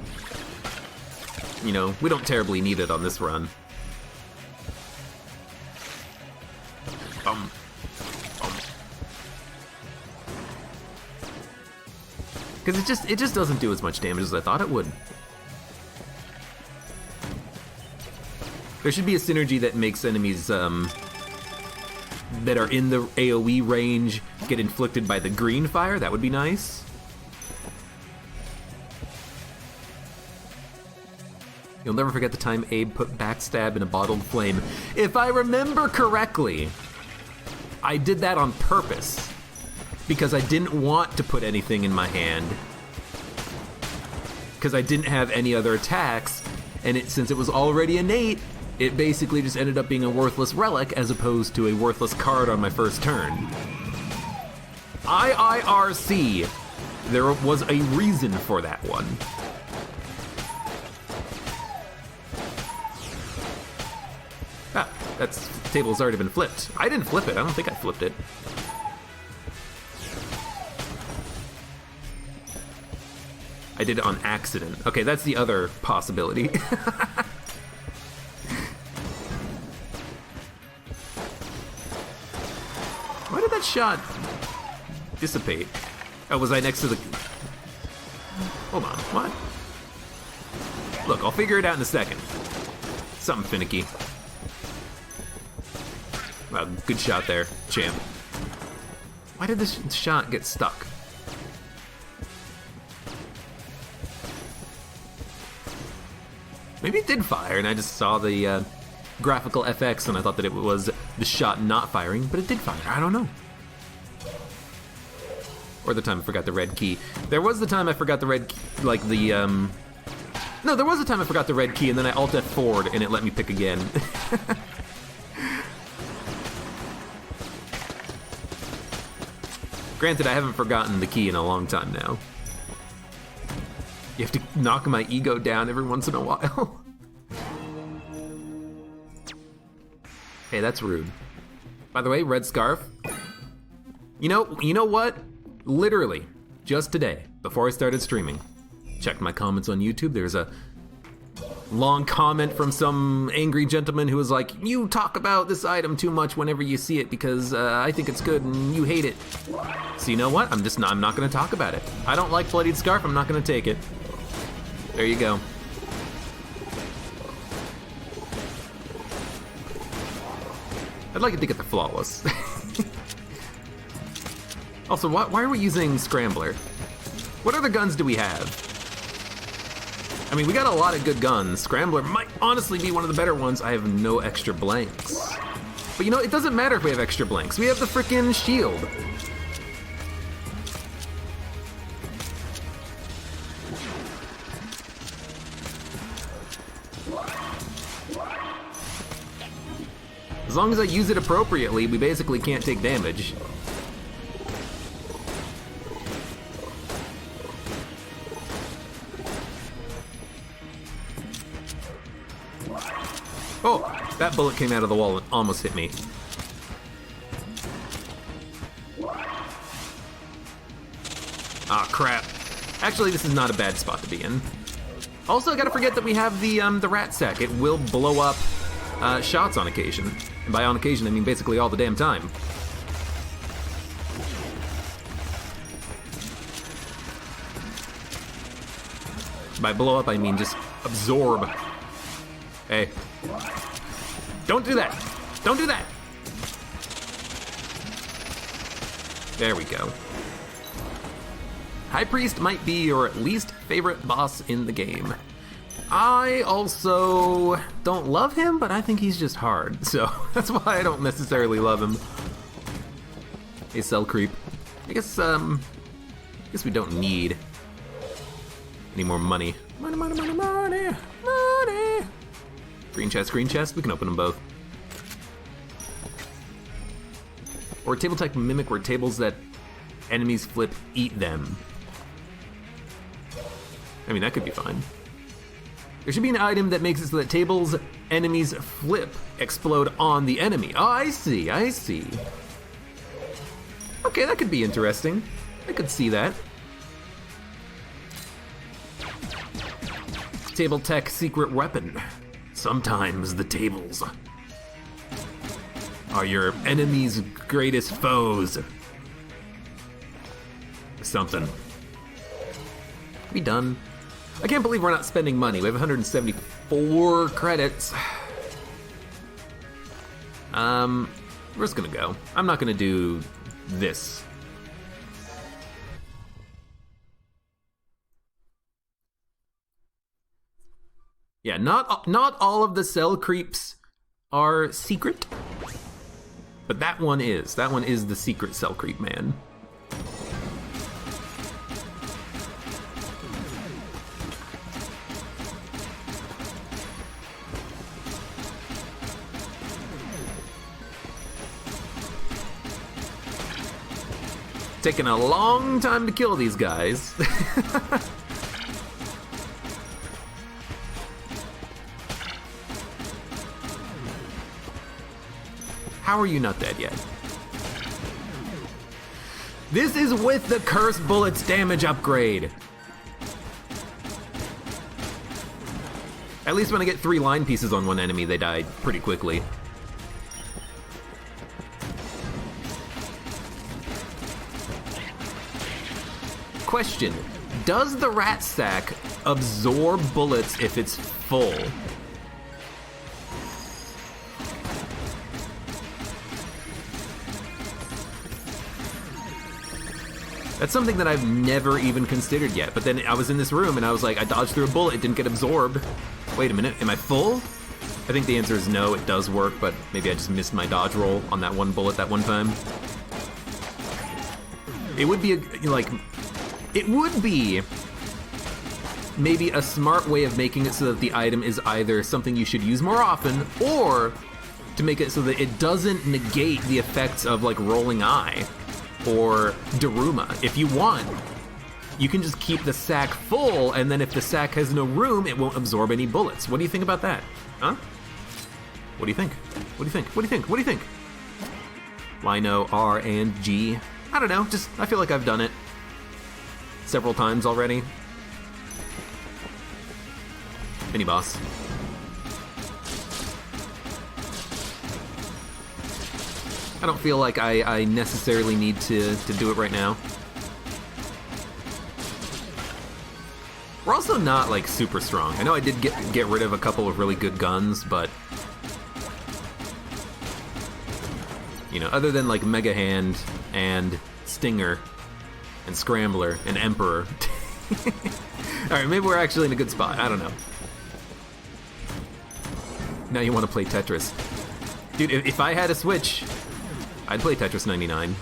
you know, we don't terribly need it on this run. Because it just doesn't do as much damage as I thought it would. There should be a synergy that makes enemies that are in the AoE range get inflicted by the green fire. That would be nice. You'll never forget the time Abe put backstab in a bottled flame. If I remember correctly, I did that on purpose. Because I didn't want to put anything in my hand. Because I didn't have any other attacks, and since it was already innate, it basically just ended up being a worthless relic as opposed to a worthless card on my first turn. IIRC. There was a reason for that one. Ah, that table's already been flipped. I didn't flip it. I don't think I flipped it. I did it on accident. Okay, that's the other possibility. Why did that shot dissipate? Oh, was I next to the... Hold on, what? Look, I'll figure it out in a second. Something finicky. Wow, good shot there, champ. Why did this shot get stuck? Maybe it did fire, and I just saw the graphical FX, and I thought that it was the shot not firing, but it did fire. I don't know. Or the time I forgot the red key. There was the time I forgot the red key, like the, No, there was a time I forgot the red key, and then I Alt F forward, and it let me pick again. Granted, I haven't forgotten the key in a long time now. You have to knock my ego down every once in a while. Hey, that's rude. By the way, red scarf. You know what? Literally, just today, before I started streaming, checked my comments on YouTube. There's a long comment from some angry gentleman who was like, "You talk about this item too much whenever you see it because I think it's good and you hate it." So you know what? I'm not gonna talk about it. I don't like bloodied scarf, I'm not gonna take it. There you go. I'd like it to get the flawless. Also, why are we using Scrambler? What other guns do we have? I mean, we got a lot of good guns. Scrambler might honestly be one of the better ones. I have no extra blanks. But you know, it doesn't matter if we have extra blanks. We have the frickin' shield. As long as I use it appropriately, we basically can't take damage. Oh, that bullet came out of the wall and almost hit me. Ah, crap. Actually, this is not a bad spot to be in. Also, I gotta forget that we have the rat sack. It will blow up shots on occasion. And by on occasion, I mean basically all the damn time. By blow up, I mean just absorb. Hey. Don't do that! Don't do that! There we go. High Priest might be your least favorite boss in the game. I also don't love him, but I think he's just hard, so that's why I don't necessarily love him. Hey, cell creep. I guess we don't need any more money. Money, money, money, money, money! Green chest, we can open them both. Or table tech mimic where tables that enemies flip eat them. I mean, that could be fine. There should be an item that makes it so that tables enemies flip explode on the enemy. Oh, I see, I see. Okay, that could be interesting. I could see that. Table tech secret weapon. Sometimes the tables are your enemy's greatest foes. Something. We done. I can't believe we're not spending money. We have 174 credits. We're just gonna go. I'm not gonna do this. Yeah, not all of the cell creeps are secret, but that one is. That one is the secret cell creep man. Taking a long time to kill these guys. How are you not dead yet? This is with the cursed bullets damage upgrade. At least when I get 3 line pieces on one enemy, they die pretty quickly. Question, does the rat sack absorb bullets if it's full? That's something that I've never even considered yet, but then I was in this room and I was like, I dodged through a bullet, it didn't get absorbed. Wait a minute, am I full? I think the answer is no, it does work, but maybe I just missed my dodge roll on that one bullet that one time. It would be maybe a smart way of making it so that the item is either something you should use more often, or to make it so that it doesn't negate the effects of like Rolling Eye or Daruma. If you want you can just keep the sack full, and then if the sack has no room, it won't absorb any bullets. What do you think about that? Huh? What do you think? What do you think? What do you think? What do you think? Lino, R, and G. I don't know, just, I feel like I've done it several times already. Mini boss. I don't feel like I necessarily need to do it right now. We're also not, like, super strong. I know I did get rid of a couple of really good guns, but... You know, other than, like, Mega Hand and Stinger and Scrambler and Emperor. Alright, maybe we're actually in a good spot. I don't know. Now you want to play Tetris. Dude, if I had a Switch, I'd play Tetris 99.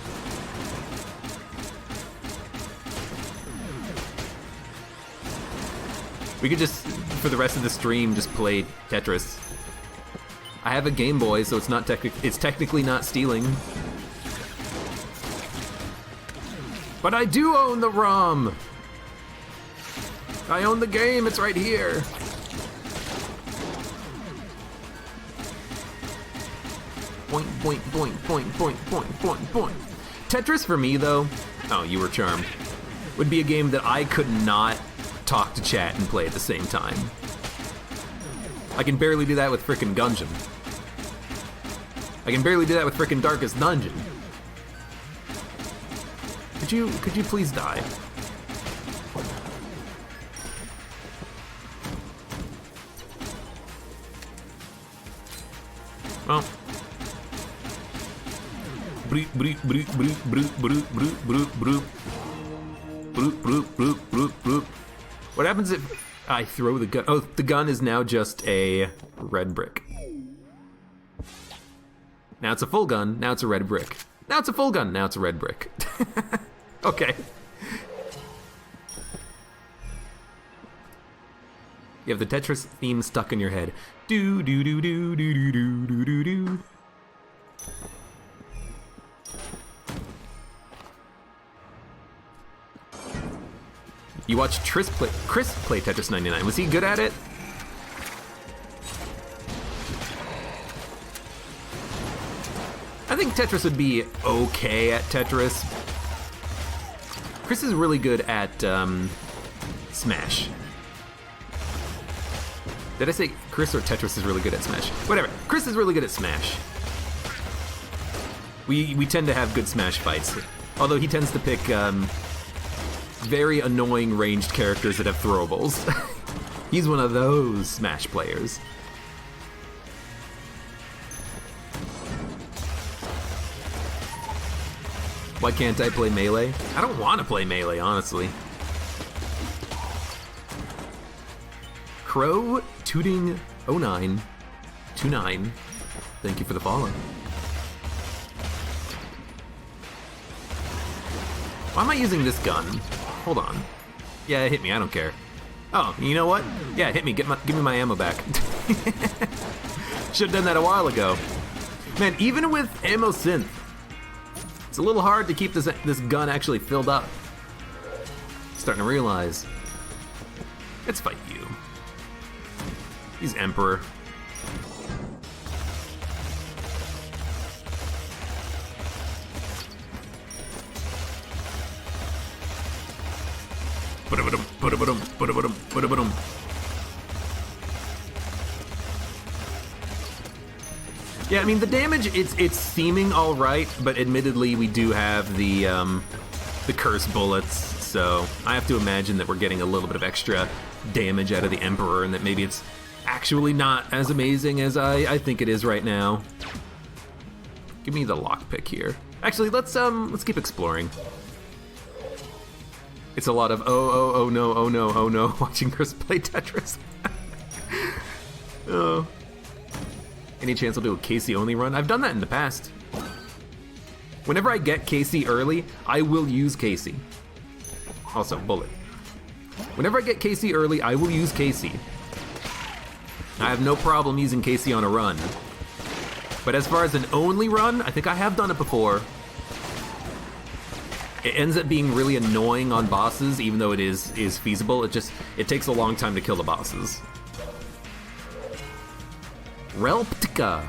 We could just, for the rest of the stream, just play Tetris. I have a Game Boy, so it's not technically not stealing. But I do own the ROM! I own the game, it's right here! Point, point, point, point, point, point, point, point. Tetris for me, though, oh, you were charmed, would be a game that I could not talk to chat and play at the same time. I can barely do that with frickin' Gungeon. I can barely do that with frickin' Darkest Dungeon. Could you please die? Well. Broop, broop, broop, broop, broop, broop, broop, broop, broop, broop, broop, broop, broop. What happens if I throw the gun? Oh, the gun is now just a red brick. Now it's a full gun, now it's a red brick. Now it's a full gun, now it's a red brick. Okay. You have the Tetris theme stuck in your head. Do do do do do do do do do do. You watched Chris play Tetris 99. Was he good at it? I think Tetris would be okay at Tetris. Chris is really good at Smash. Did I say Chris or Tetris is really good at Smash? Whatever. Chris is really good at Smash. We tend to have good Smash fights. Although he tends to pick very annoying ranged characters that have throwables. He's one of those Smash players. Why can't I play Melee? I don't want to play Melee, honestly. Crow Tooting 0929. Thank you for the follow. Why am I using this gun? Hold on. Yeah, it hit me, I don't care. Oh, you know what? Yeah, it hit me, give me my ammo back. Should've done that a while ago. Man, even with ammo synth, it's a little hard to keep this gun actually filled up. Starting to realize. Let's fight you. He's Emperor. Yeah, I mean, the damage, it's seeming all right, but admittedly we do have the curse bullets, so I have to imagine that we're getting a little bit of extra damage out of the Emperor, and that maybe it's actually not as amazing as I think it is right now. Give me the lockpick here. Actually, let's keep exploring. It's a lot of oh no, watching Chris play Tetris. Oh. Any chance I'll do a Casey only run? I've done that in the past. Whenever I get Casey early, I will use Casey. Also, bullet. Whenever I get Casey early, I will use Casey. I have no problem using Casey on a run. But as far as an only run, I think I have done it before. It ends up being really annoying on bosses, even though it is feasible. It takes a long time to kill the bosses. Relptica.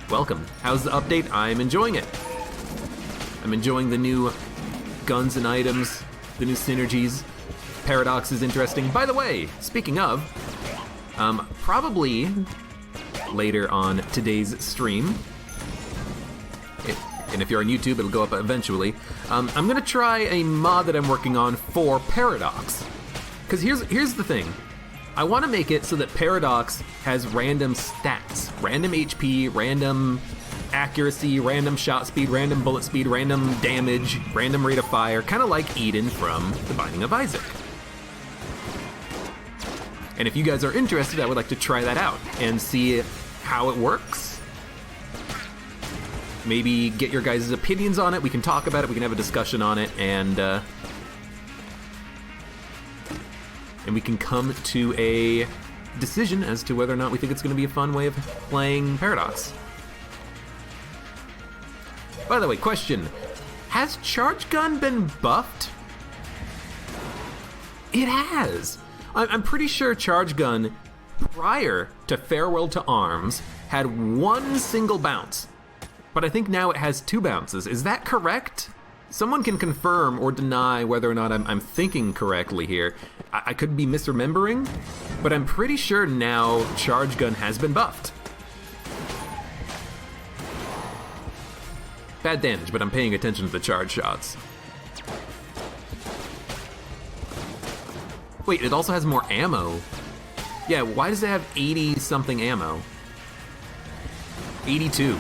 Welcome. How's the update? I'm enjoying it. I'm enjoying the new guns and items, the new synergies. Paradox is interesting. By the way, speaking of, probably later on today's stream, and if you're on YouTube, it'll go up eventually, I'm gonna try a mod that I'm working on for Paradox. Because here's the thing. I want to make it so that Paradox has random stats. Random HP, random accuracy, random shot speed, random bullet speed, random damage, random rate of fire, kind of like Eden from The Binding of Isaac. And if you guys are interested, I would like to try that out and see how it works. Maybe get your guys' opinions on it. We can talk about it. We can have a discussion on it, and we can come to a decision as to whether or not we think it's going to be a fun way of playing Paradox. By the way, question. Has Charge Gun been buffed? It has. I'm pretty sure Charge Gun, prior to Farewell to Arms, had one single bounce. But I think now it has 2 bounces. Is that correct? Someone can confirm or deny whether or not I'm thinking correctly here. I could be misremembering, but I'm pretty sure now Charge Gun has been buffed. Bad damage, but I'm paying attention to the charge shots. Wait, it also has more ammo. Yeah, why does it have 80-something ammo? 82.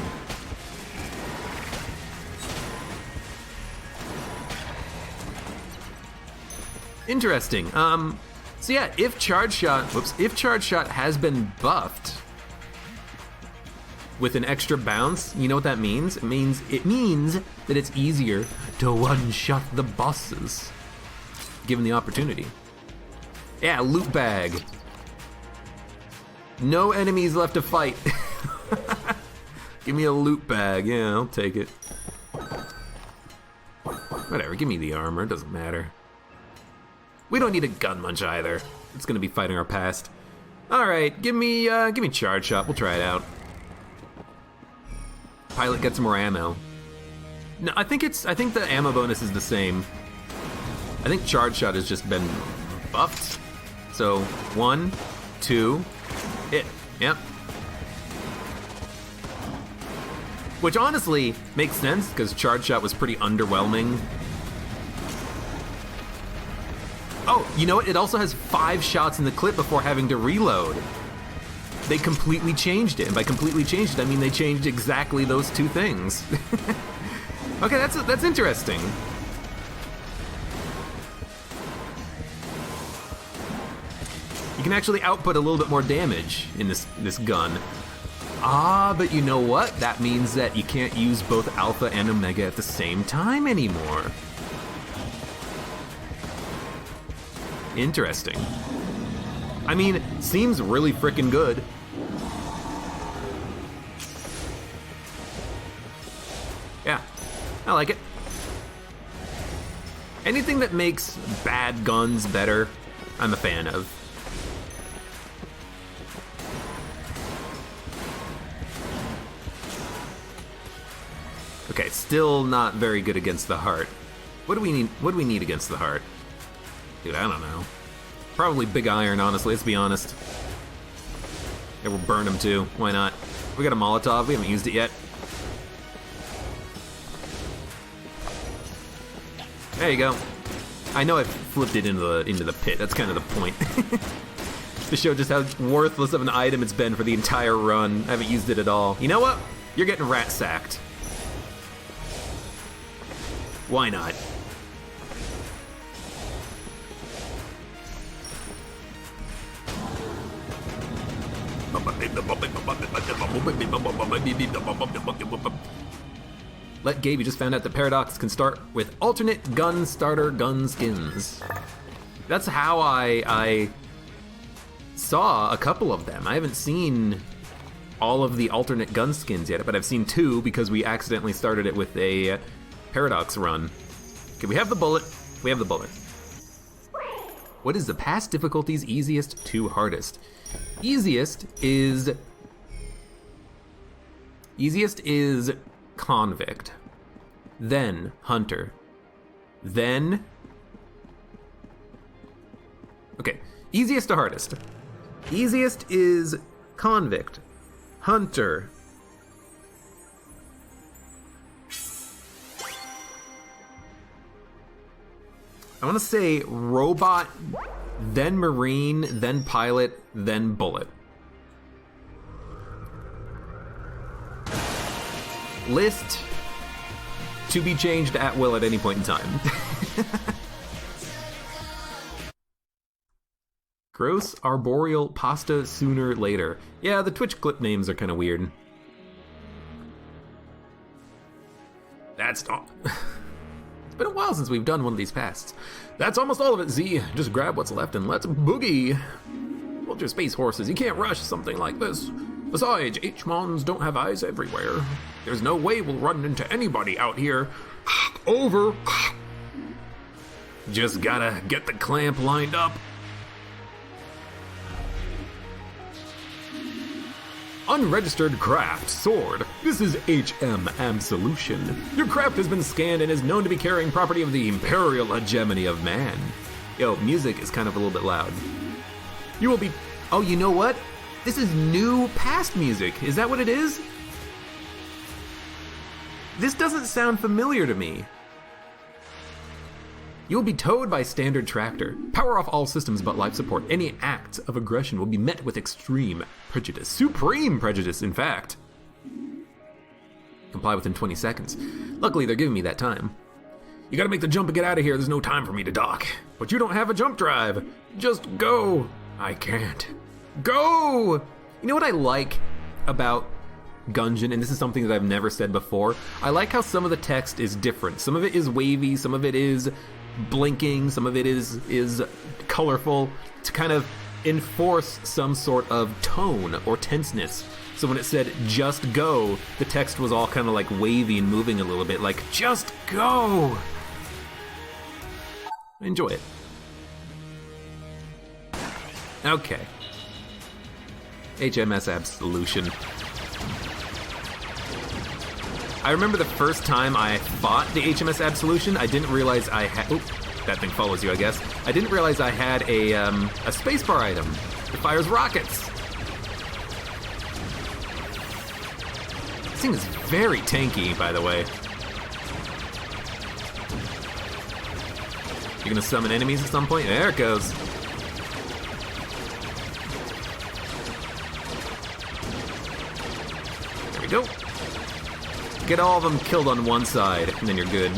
Interesting. So yeah, if Charge Shot has been buffed with an extra bounce, you know what that means? It means that it's easier to one-shot the bosses, given the opportunity. Yeah, loot bag. No enemies left to fight. Give me a loot bag. Yeah, I'll take it. Whatever, give me the armor, it doesn't matter. We don't need a gun munch either. It's gonna be fighting our past. Alright, give me charge shot, we'll try it out. Pilot gets more ammo. No, I think the ammo bonus is the same. I think charge shot has just been buffed. So 1, 2, hit. Yep. Which honestly makes sense, because charge shot was pretty underwhelming. Oh, you know what? It also has 5 shots in the clip before having to reload. They completely changed it, and by completely changed it, I mean they changed exactly those 2 things. Okay, that's interesting. You can actually output a little bit more damage in this gun. Ah, but you know what? That means that you can't use both Alpha and Omega at the same time anymore. Interesting. I mean, seems really frickin' good. Yeah, I like it. Anything that makes bad guns better, I'm a fan of. Okay, still not very good against the heart. What do we need? What do we need against the heart? Dude, I don't know. Probably big iron, honestly, let's be honest. Yeah, we'll burn him too. Why not? We got a Molotov, we haven't used it yet. There you go. I know I flipped it into the pit, that's kind of the point. To show just how worthless of an item it's been for the entire run. I haven't used it at all. You know what? You're getting rat sacked. Why not? Let Gabe, you just found out that Paradox can start with alternate gun starter gun skins. That's how I saw a couple of them. I haven't seen all of the alternate gun skins yet, but I've seen 2 because we accidentally started it with a Paradox run. Okay, we have the bullet. We have the bullet. What is the past difficulties easiest to hardest? Easiest is convict, then hunter, then, okay, easiest to hardest. Easiest is convict, hunter, I want to say robot, then marine, then pilot, then bullet. List to be changed at will at any point in time. Gross arboreal pasta sooner later. Yeah, the Twitch clip names are kind of weird. That's not... It's been a while since we've done one of these pasts. That's almost all of it, Z. Just grab what's left and let's boogie. Hold your space horses. You can't rush something like this. Besides, H-Mons don't have eyes everywhere. There's no way we'll run into anybody out here. Over. Just gotta get the clamp lined up. Unregistered craft, sword. This is HM Absolution. Your craft has been scanned and is known to be carrying property of the imperial hegemony of man. Yo, music is kind of a little bit loud. You will be... Oh, you know what? This is new past music. Is that what it is? This doesn't sound familiar to me. You will be towed by standard tractor. Power off all systems but life support. Any acts of aggression will be met with extreme prejudice. Supreme prejudice, in fact. Comply within 20 seconds. Luckily, they're giving me that time. You gotta make the jump and get out of here. There's no time for me to dock. But you don't have a jump drive. Just go. I can't. Go! You know what I like about Gungeon, and this is something that I've never said before? I like how some of the text is different. Some of it is wavy, some of it is blinking, some of it is colorful to kind of enforce some sort of tone or tenseness. So when it said just go, the text was all kind of like wavy and moving a little bit, like just go. Enjoy it. Okay. HMS Absolution. I remember the first time I fought the HMS Absolution, I didn't realize I had... Oop, that thing follows you, I guess. I didn't realize I had a spacebar item. It fires rockets. This thing is very tanky, by the way. You gonna summon enemies at some point? There it goes. There we go. Get all of them killed on one side, and then you're good.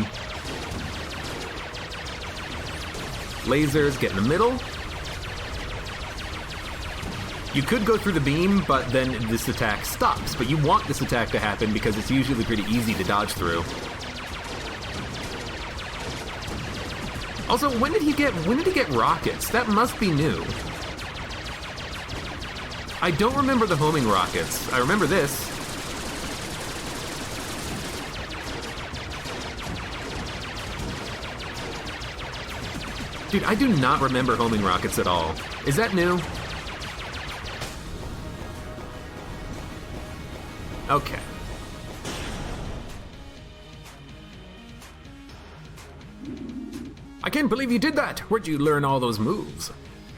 Lasers, get in the middle. You could go through the beam, but then this attack stops. But you want this attack to happen because it's usually pretty easy to dodge through. Also, when did he get rockets? That must be new. I don't remember the homing rockets. I remember this. Dude, I do not remember homing rockets at all. Is that new? Okay. I can't believe you did that! Where'd you learn all those moves?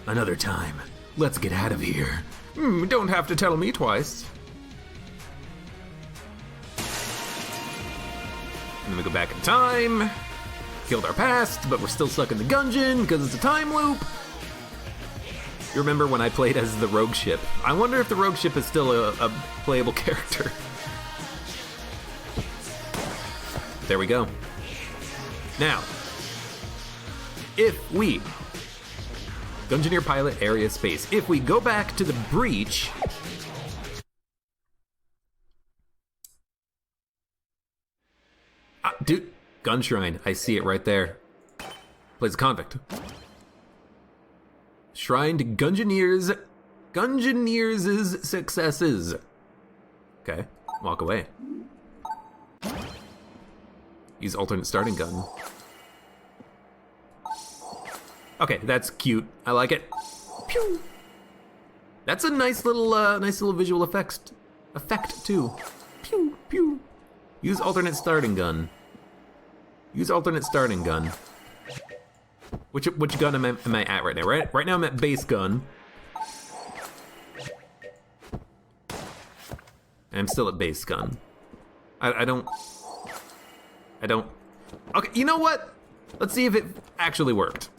Another time. Let's get out of here. Don't have to tell me twice. And then we go back in time. Killed our past, but we're still stuck in the Gungeon because it's a time loop. You remember when I played as the rogue ship? I wonder if the rogue ship is still a playable character. There we go. Now, if we... Gungeoneer pilot area space. If we go back to the breach... Dude... Gun Shrine, I see it right there. Plays a convict. Shrine to Gungeoneers' successes. Okay, walk away. Use alternate starting gun. Okay, that's cute. I like it. Pew! That's a nice little visual effect too. Pew, pew. Use alternate starting gun. Use alternate starting gun. Which gun am I at right now? Right now I'm at base gun. I'm still at base gun. I don't. Okay, you know what? Let's see if it actually worked.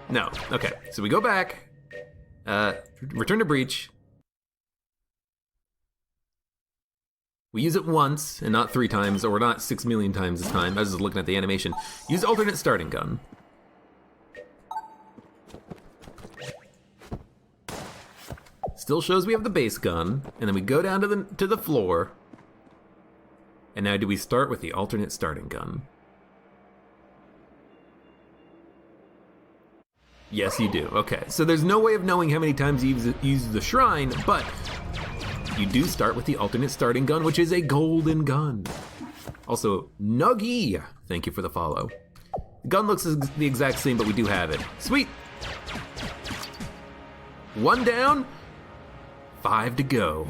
No. Okay, so we go back. Return to breach. We use it once and not 3 times, or not 6 million times this time. I was just looking at the animation. Use alternate starting gun. Still shows we have the base gun, and then we go down to the floor. And now do we start with the alternate starting gun? Yes, you do. Okay, so there's no way of knowing how many times you use the shrine, but you do start with the alternate starting gun, which is a golden gun. Also, Nuggy, thank you for the follow. The gun looks the exact same, but we do have it. Sweet. 1 down, 5 to go.